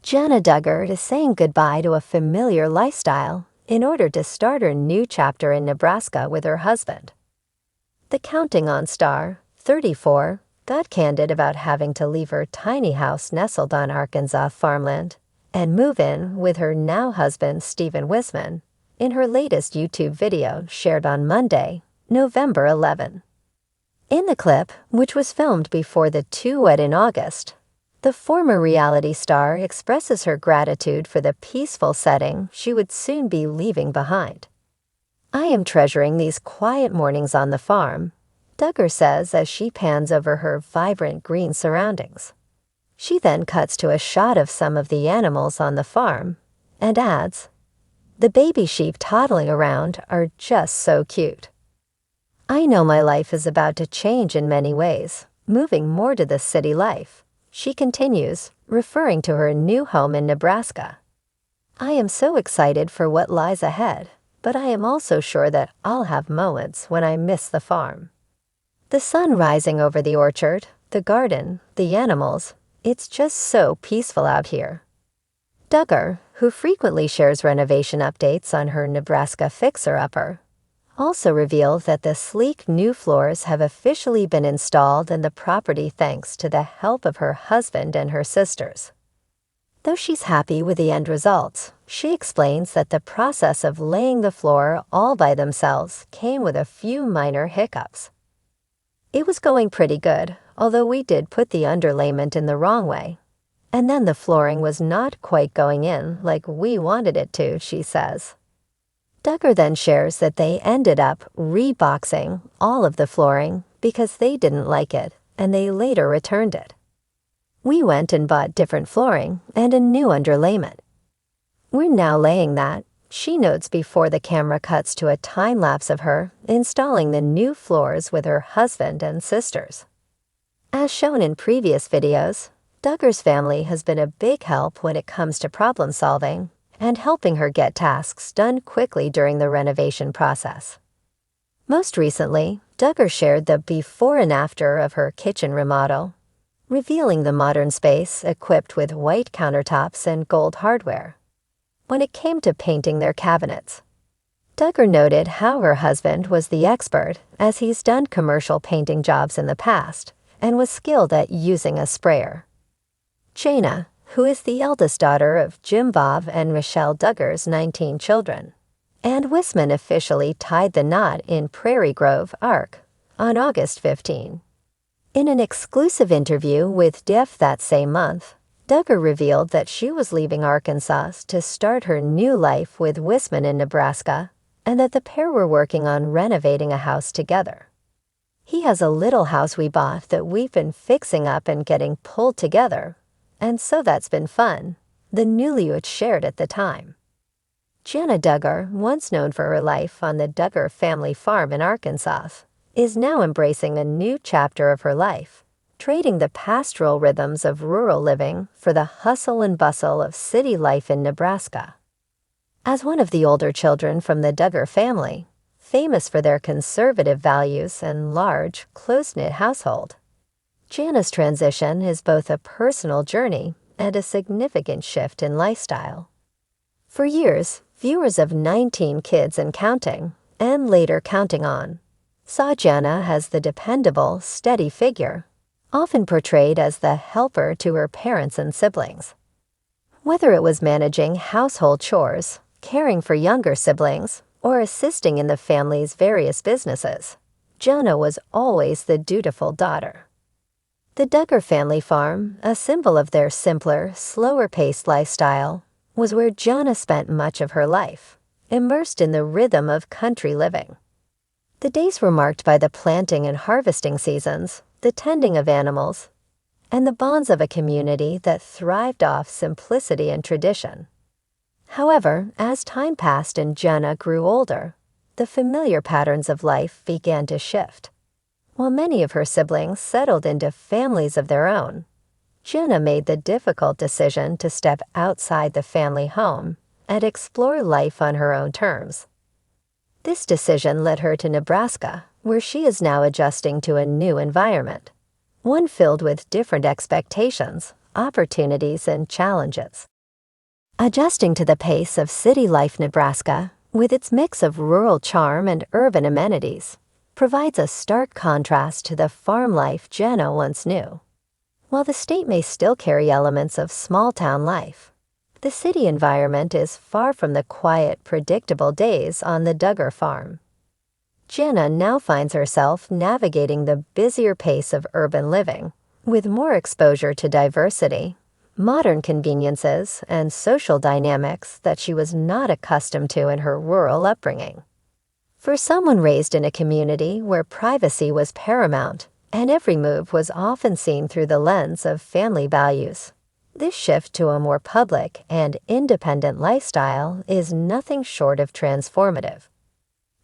Jana Duggar is saying goodbye to a familiar lifestyle in order to start her new chapter in Nebraska with her husband. The Counting On star, 34, got candid about having to leave her tiny house nestled on Arkansas farmland and move in with her now husband Stephen Wisman in her latest YouTube video shared on Monday, November 11. In the clip, which was filmed before the two wed in August, the former reality star expresses her gratitude for the peaceful setting she would soon be leaving behind. "I am treasuring these quiet mornings on the farm," Duggar says as she pans over her vibrant green surroundings. She then cuts to a shot of some of the animals on the farm and adds, "The baby sheep toddling around are just so cute. I know my life is about to change in many ways, moving more to the city life," she continues, referring to her new home in Nebraska. "I am so excited for what lies ahead, but I am also sure that I'll have moments when I miss the farm. The sun rising over the orchard, the garden, the animals, it's just so peaceful out here." Duggar, who frequently shares renovation updates on her Nebraska fixer-upper, also revealed that the sleek new floors have officially been installed in the property thanks to the help of her husband and her sisters. Though she's happy with the end results, she explains that the process of laying the floor all by themselves came with a few minor hiccups. "It was going pretty good, although we did put the underlayment in the wrong way. And then the flooring was not quite going in like we wanted it to," she says. Duggar then shares that they ended up reboxing all of the flooring because they didn't like it and they later returned it. "We went and bought different flooring and a new underlayment. We're now laying that," she notes before the camera cuts to a time-lapse of her installing the new floors with her husband and sisters. As shown in previous videos, Duggar's family has been a big help when it comes to problem solving and helping her get tasks done quickly during the renovation process. Most recently, Duggar shared the before and after of her kitchen remodel, revealing the modern space equipped with white countertops and gold hardware. When it came to painting their cabinets, Duggar noted how her husband was the expert as he's done commercial painting jobs in the past and was skilled at using a sprayer. Jana, who is the eldest daughter of Jim Bob and Michelle Duggar's 19 children, and Wisman officially tied the knot in Prairie Grove, Ark, on August 15. In an exclusive interview with DEF that same month, Duggar revealed that she was leaving Arkansas to start her new life with Wisman in Nebraska and that the pair were working on renovating a house together. "He has a little house we bought that we've been fixing up and getting pulled together, and so that's been fun," the newlyweds shared at the time. Jana Duggar, once known for her life on the Duggar family farm in Arkansas, is now embracing a new chapter of her life, trading the pastoral rhythms of rural living for the hustle and bustle of city life in Nebraska. As one of the older children from the Duggar family, famous for their conservative values and large, close-knit household, Jana's transition is both a personal journey and a significant shift in lifestyle. For years, viewers of 19 Kids and Counting, and later Counting On, saw Jana as the dependable, steady figure, often portrayed as the helper to her parents and siblings. Whether it was managing household chores, caring for younger siblings, or assisting in the family's various businesses, Jana was always the dutiful daughter. The Duggar family farm, a symbol of their simpler, slower-paced lifestyle, was where Jana spent much of her life, immersed in the rhythm of country living. The days were marked by the planting and harvesting seasons, the tending of animals, and the bonds of a community that thrived off simplicity and tradition. However, as time passed and Jana grew older, the familiar patterns of life began to shift. While many of her siblings settled into families of their own, Jana made the difficult decision to step outside the family home and explore life on her own terms. This decision led her to Nebraska, where she is now adjusting to a new environment, one filled with different expectations, opportunities, and challenges. Adjusting to the pace of city life, Nebraska, with its mix of rural charm and urban amenities, provides a stark contrast to the farm life Jana once knew. While the state may still carry elements of small-town life, the city environment is far from the quiet, predictable days on the Duggar farm. Jana now finds herself navigating the busier pace of urban living, with more exposure to diversity, modern conveniences, and social dynamics that she was not accustomed to in her rural upbringing. For someone raised in a community where privacy was paramount and every move was often seen through the lens of family values, this shift to a more public and independent lifestyle is nothing short of transformative.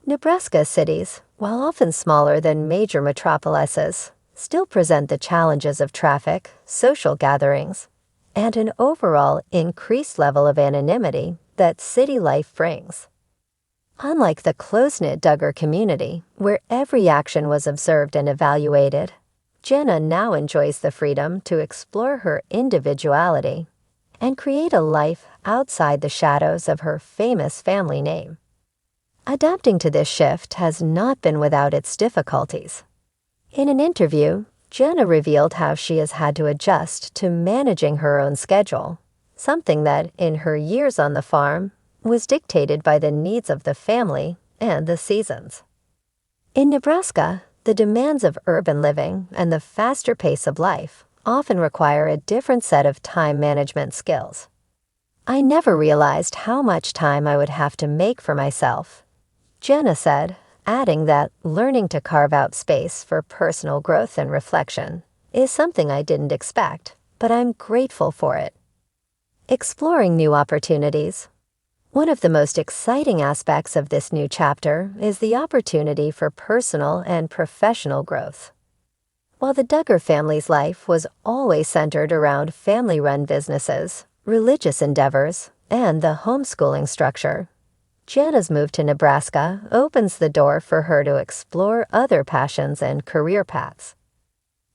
Nebraska cities, while often smaller than major metropolises, still present the challenges of traffic, social gatherings, and an overall increased level of anonymity that city life brings. Unlike the close-knit Duggar community, where every action was observed and evaluated, Jana now enjoys the freedom to explore her individuality and create a life outside the shadows of her famous family name. Adapting to this shift has not been without its difficulties. In an interview, Jana revealed how she has had to adjust to managing her own schedule, something that, in her years on the farm, was dictated by the needs of the family and the seasons. In Nebraska, the demands of urban living and the faster pace of life often require a different set of time management skills. I never realized how much time I would have to make for myself, Jana said, adding that learning to carve out space for personal growth and reflection is something I didn't expect, but I'm grateful for it. Exploring new opportunities. One of the most exciting aspects of this new chapter is the opportunity for personal and professional growth. While the Duggar family's life was always centered around family-run businesses, religious endeavors, and the homeschooling structure, Jana's move to Nebraska opens the door for her to explore other passions and career paths.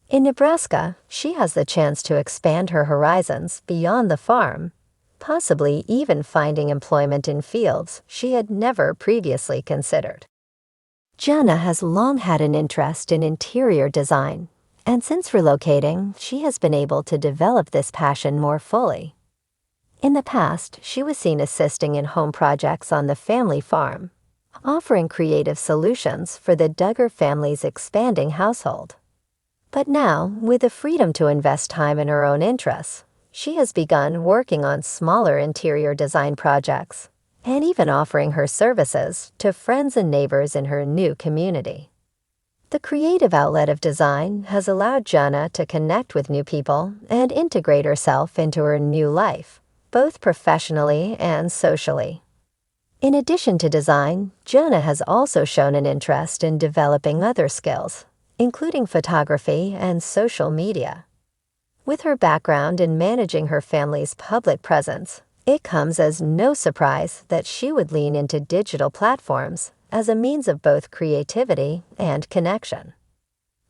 In Nebraska, she has the chance to expand her horizons beyond the farm, possibly even finding employment in fields she had never previously considered. Jana has long had an interest in interior design, and since relocating, she has been able to develop this passion more fully. In the past, she was seen assisting in home projects on the family farm, offering creative solutions for the Duggar family's expanding household. But now, with the freedom to invest time in her own interests, she has begun working on smaller interior design projects and even offering her services to friends and neighbors in her new community. The creative outlet of design has allowed Jana to connect with new people and integrate herself into her new life, both professionally and socially. In addition to design, Jana has also shown an interest in developing other skills, including photography and social media. With her background in managing her family's public presence, it comes as no surprise that she would lean into digital platforms as a means of both creativity and connection.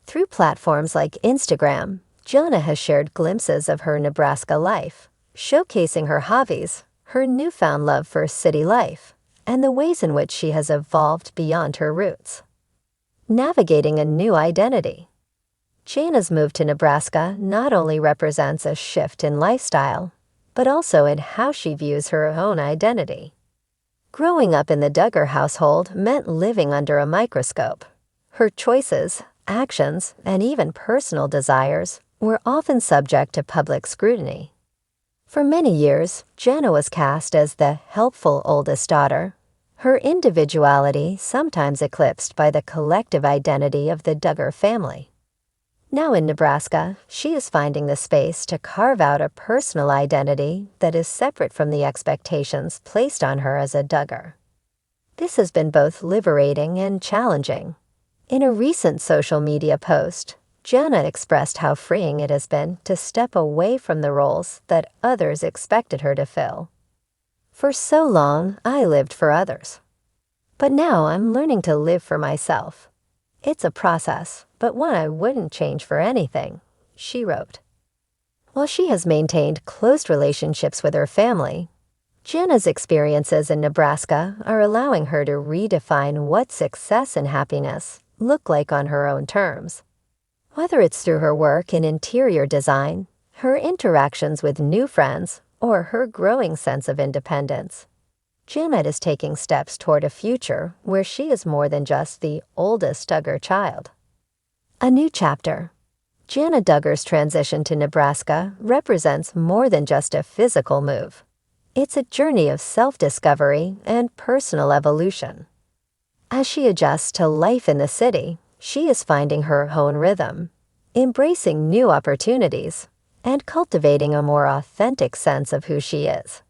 Through platforms like Instagram, Jana has shared glimpses of her Nebraska life, showcasing her hobbies, her newfound love for city life, and the ways in which she has evolved beyond her roots. Navigating a new identity. Jana's move to Nebraska not only represents a shift in lifestyle, but also in how she views her own identity. Growing up in the Duggar household meant living under a microscope. Her choices, actions, and even personal desires were often subject to public scrutiny. For many years, Jana was cast as the helpful oldest daughter, her individuality sometimes eclipsed by the collective identity of the Duggar family. Now in Nebraska, she is finding the space to carve out a personal identity that is separate from the expectations placed on her as a Duggar. This has been both liberating and challenging. In a recent social media post, Jana expressed how freeing it has been to step away from the roles that others expected her to fill. For so long, I lived for others. But now I'm learning to live for myself. It's a process, but one I wouldn't change for anything, she wrote. While she has maintained close relationships with her family, Jana's experiences in Nebraska are allowing her to redefine what success and happiness look like on her own terms. Whether it's through her work in interior design, her interactions with new friends, or her growing sense of independence, Jana is taking steps toward a future where she is more than just the oldest Duggar child. A new chapter. Jana Duggar's transition to Nebraska represents more than just a physical move. It's a journey of self-discovery and personal evolution. As she adjusts to life in the city, she is finding her own rhythm, embracing new opportunities, and cultivating a more authentic sense of who she is.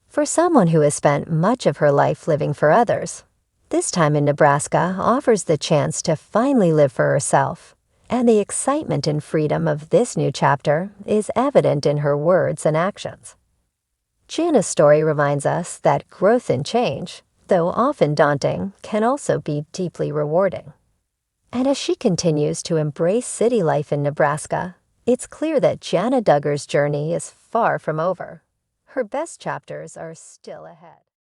For someone who has spent much of her life living for others, this time in Nebraska offers the chance to finally live for herself, and the excitement and freedom of this new chapter is evident in her words and actions. Jana's story reminds us that growth and change, though often daunting, can also be deeply rewarding. And as she continues to embrace city life in Nebraska, it's clear that Jana Duggar's journey is far from over. Her best chapters are still ahead.